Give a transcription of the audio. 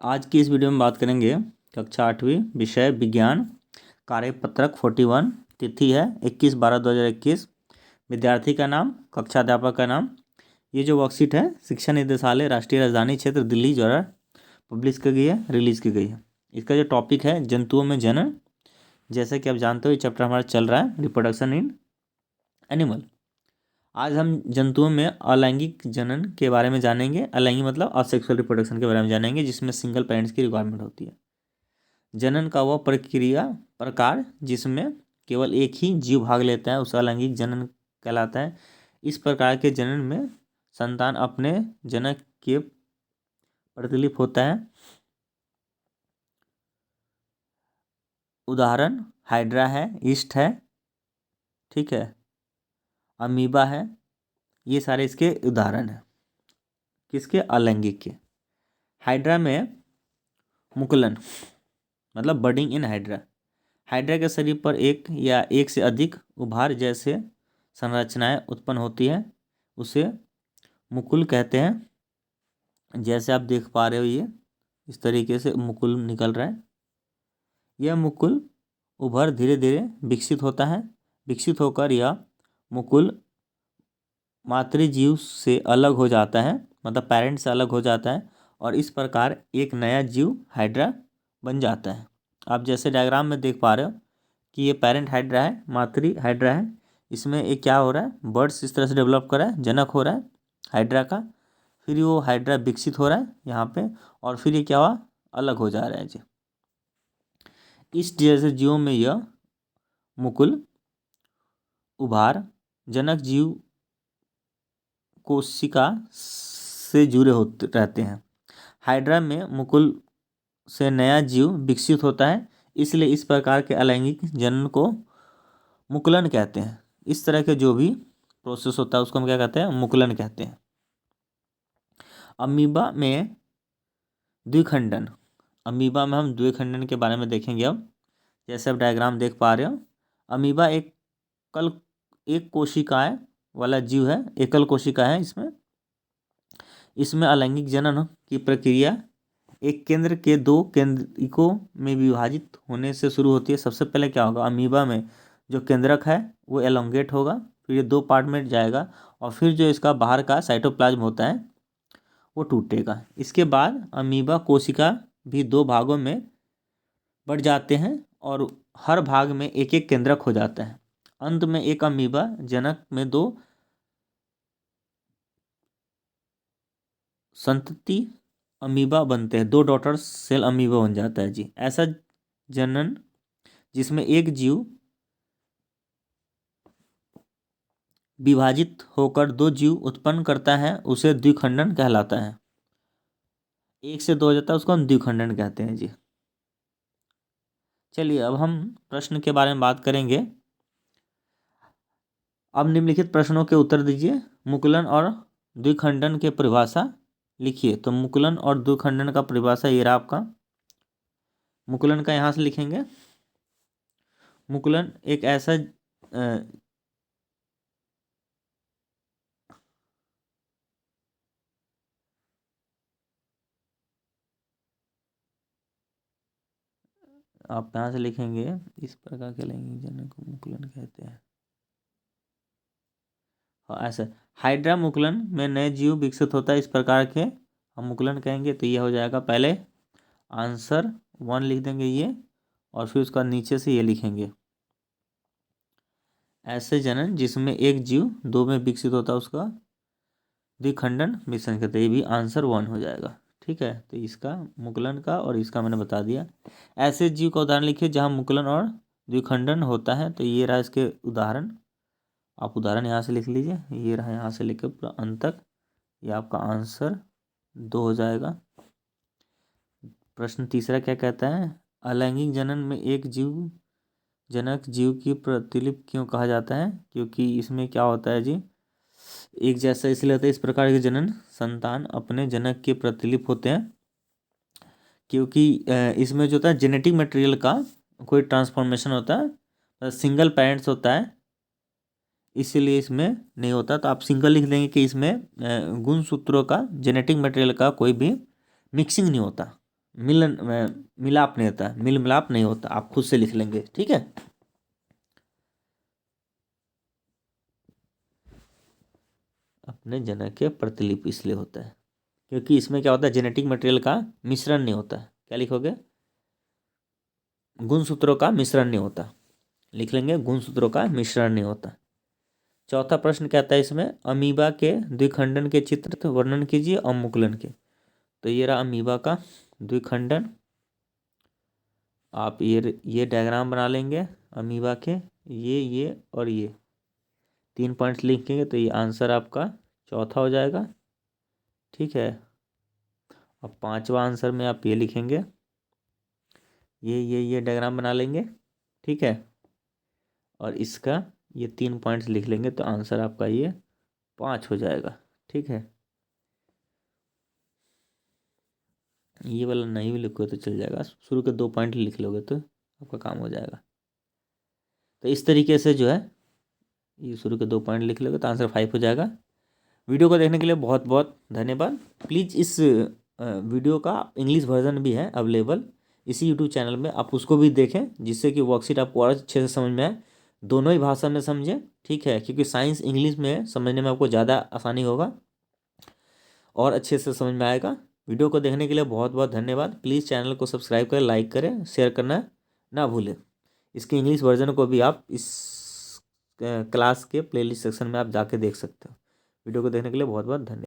आज की इस वीडियो में बात करेंगे कक्षा 8वीं विषय विज्ञान कार्यपत्रक 41। तिथि है 21/12/2021। विद्यार्थी का नाम, कक्षा अध्यापक का नाम। ये जो वर्कशीट है शिक्षा निदेशालय राष्ट्रीय राजधानी क्षेत्र दिल्ली द्वारा पब्लिश की गई है, रिलीज की गई है। इसका जो टॉपिक है जंतुओं में जनन। जैसे कि आप जानते हो ये चैप्टर हमारा चल रहा है रिप्रोडक्शन इन एनिमल। आज हम जंतुओं में अलैंगिक जनन के बारे में जानेंगे। अलैंगिक मतलब असेक्सुअल रिप्रोडक्शन के बारे में जानेंगे, जिसमें सिंगल पेरेंट्स की रिक्वायरमेंट होती है। जनन का वह प्रकार जिसमें केवल एक ही जीव भाग लेता है उसे अलैंगिक जनन कहलाता है। इस प्रकार के जनन में संतान अपने जनक के प्रतिलिप होता है। उदाहरण हाइड्रा है, ईस्ट है, ठीक है, अमीबा है। ये सारे इसके उदाहरण हैं किसके? अलैंगिक के। हाइड्रा में मुकुलन मतलब बडिंग इन हाइड्रा। हाइड्रा के शरीर पर एक या एक से अधिक उभार जैसे संरचनाएं उत्पन्न होती है, उसे मुकुल कहते हैं। जैसे आप देख पा रहे हो ये इस तरीके से मुकुल निकल रहा है। यह मुकुल उभर धीरे धीरे विकसित होता है। विकसित होकर यह मुकुल मातृजीव से अलग हो जाता है, मतलब पेरेंट से अलग हो जाता है, और इस प्रकार एक नया जीव हाइड्रा बन जाता है। आप जैसे डायग्राम में देख पा रहे हो कि ये पेरेंट हाइड्रा है, मातृ हाइड्रा है। इसमें एक क्या हो रहा है, बर्ड्स इस तरह से डेवलप कर रहा है, जनक हो रहा है हाइड्रा का। फिर वो हाइड्रा विकसित हो रहा है यहाँ पे, और फिर ये क्या हुआ, अलग हो जा रहा है जी। इस जैसे जीवों में यह मुकुल उभार जनक जीव कोशिका से जुड़े होते रहते हैं। हाइड्रा में मुकुल से नया जीव विकसित होता है, इसलिए इस प्रकार के अलैंगिक जनन को मुकुलन कहते हैं। इस तरह के जो भी प्रोसेस होता है उसको हम क्या कहते हैं? मुकुलन कहते हैं। अमीबा में द्विखंडन। अमीबा में हम द्विखंडन के बारे में देखेंगे अब। जैसे आप डायग्राम देख पा रहे हो, अमीबा एक कोशिकाएं वाला जीव है, एकल कोशिका है। इसमें अलैंगिक जनन की प्रक्रिया एक केंद्र के दो केंद्रकों में विभाजित होने से शुरू होती है। सबसे पहले क्या होगा, अमीबा में जो केंद्रक है वो एलोंगेट होगा, फिर ये दो पार्ट में जाएगा, और फिर जो इसका बाहर का साइटोप्लाज्म होता है वो टूटेगा। इसके बाद अमीबा कोशिका भी दो भागों में बढ़ जाते हैं और हर भाग में एक एक केंद्रक हो जाता है। अंत में एक अमीबा जनक में दो संतति अमीबा बनते हैं, दो डॉटर सेल अमीबा बन जाता है जी। ऐसा जनन जिसमें एक जीव विभाजित होकर दो जीव उत्पन्न करता है उसे द्विखंडन कहलाता है। एक से दो हो जाता है उसको हम द्विखंडन कहते हैं जी। चलिए अब हम प्रश्न के बारे में बात करेंगे। अब निम्नलिखित प्रश्नों के उत्तर दीजिए। मुकुलन और द्विखंडन के परिभाषा लिखिए। तो मुकुलन और द्विखंडन का परिभाषा ये रहा आपका। मुकुलन का यहाँ से लिखेंगे। मुकुलन एक ऐसा आप यहाँ से लिखेंगे, इस प्रकार के लैंगिक जनन को मुकुलन कहते हैं। हाँ ऐसा हाइड्रा मुकुलन में नए जीव विकसित होता है, इस प्रकार के हम मुकुलन कहेंगे। तो ये हो जाएगा, पहले आंसर 1 लिख देंगे ये, और फिर उसका नीचे से ये लिखेंगे। ऐसे जनन जिसमें एक जीव दो में विकसित होता है उसका द्विखंडन मिश्रण कहते हैं। ये भी आंसर 1 हो जाएगा, ठीक है। तो इसका मुकुलन का और इसका मैंने बता दिया। ऐसे जीव का उदाहरण लिखिए जहाँ मुकुलन और द्विखंडन होता है। तो ये रहा इसके उदाहरण। आप उदाहरण यहाँ से लिख लीजिए, ये रहा यहाँ से लेकर पूरा अंत तक। ये आपका आंसर 2 हो जाएगा। प्रश्न तीसरा क्या कहता है, अलैंगिक जनन में एक जीव जनक जीव की प्रतिलिप क्यों कहा जाता है? क्योंकि इसमें क्या होता है जी, एक जैसा इसलिए होता है, इस प्रकार के जनन संतान अपने जनक के प्रतिलिप होते हैं। क्योंकि इसमें जो होता है जेनेटिक मटेरियल का कोई ट्रांसफॉर्मेशन होता है, सिंगल पेरेंट्स होता है, इसीलिए इसमें नहीं होता। तो आप सिंगल लिख देंगे कि इसमें गुणसूत्रों का, जेनेटिक मटेरियल का कोई भी मिक्सिंग नहीं होता। मिलन मिलाप नहीं होता, मिल मिलाप नहीं होता, आप खुद से लिख लेंगे, ठीक है। अपने जनक के प्रतिलिपि इसलिए होता है क्योंकि इसमें क्या होता है, जेनेटिक मटेरियल का मिश्रण नहीं होता है। क्या लिखोगे, गुणसूत्रों का मिश्रण नहीं होता, लिख लेंगे गुणसूत्रों का मिश्रण नहीं होता। चौथा प्रश्न कहता है इसमें, अमीबा के द्विखंडन के चित्र वर्णन कीजिए अवमुकुलन के। तो ये रहा अमीबा का द्विखंडन, आप ये डायग्राम बना लेंगे अमीबा के, ये और ये 3 पॉइंट्स लिखेंगे तो ये आंसर आपका चौथा हो जाएगा, ठीक है। अब पांचवा आंसर में आप ये लिखेंगे, ये डायग्राम बना लेंगे, ठीक है। और इसका ये 3 पॉइंट्स लिख लेंगे तो आंसर आपका ये 5 हो जाएगा, ठीक है। ये वाला नहीं भी लिखोगे तो चल जाएगा, शुरू के 2 पॉइंट लिख लोगे तो आपका काम हो जाएगा। तो इस तरीके से जो है, ये शुरू के 2 पॉइंट लिख लोगे तो आंसर 5 हो जाएगा। वीडियो को देखने के लिए बहुत बहुत धन्यवाद। प्लीज़ इस वीडियो का इंग्लिश वर्जन भी है अवेलेबल इसी यूट्यूब चैनल में, आप उसको भी देखें जिससे कि वर्कशीट आपको और अच्छे से समझ में आए, दोनों ही भाषा में समझें, ठीक है। क्योंकि साइंस इंग्लिश में समझने में आपको ज़्यादा आसानी होगा और अच्छे से समझ में आएगा। वीडियो को देखने के लिए बहुत बहुत धन्यवाद। प्लीज़ चैनल को सब्सक्राइब करें, लाइक करें, शेयर करना ना भूलें। इसके इंग्लिश वर्जन को भी आप इस क्लास के प्लेलिस्ट सेक्शन में आप जाके देख सकते हो। वीडियो को देखने के लिए बहुत बहुत धन्यवाद।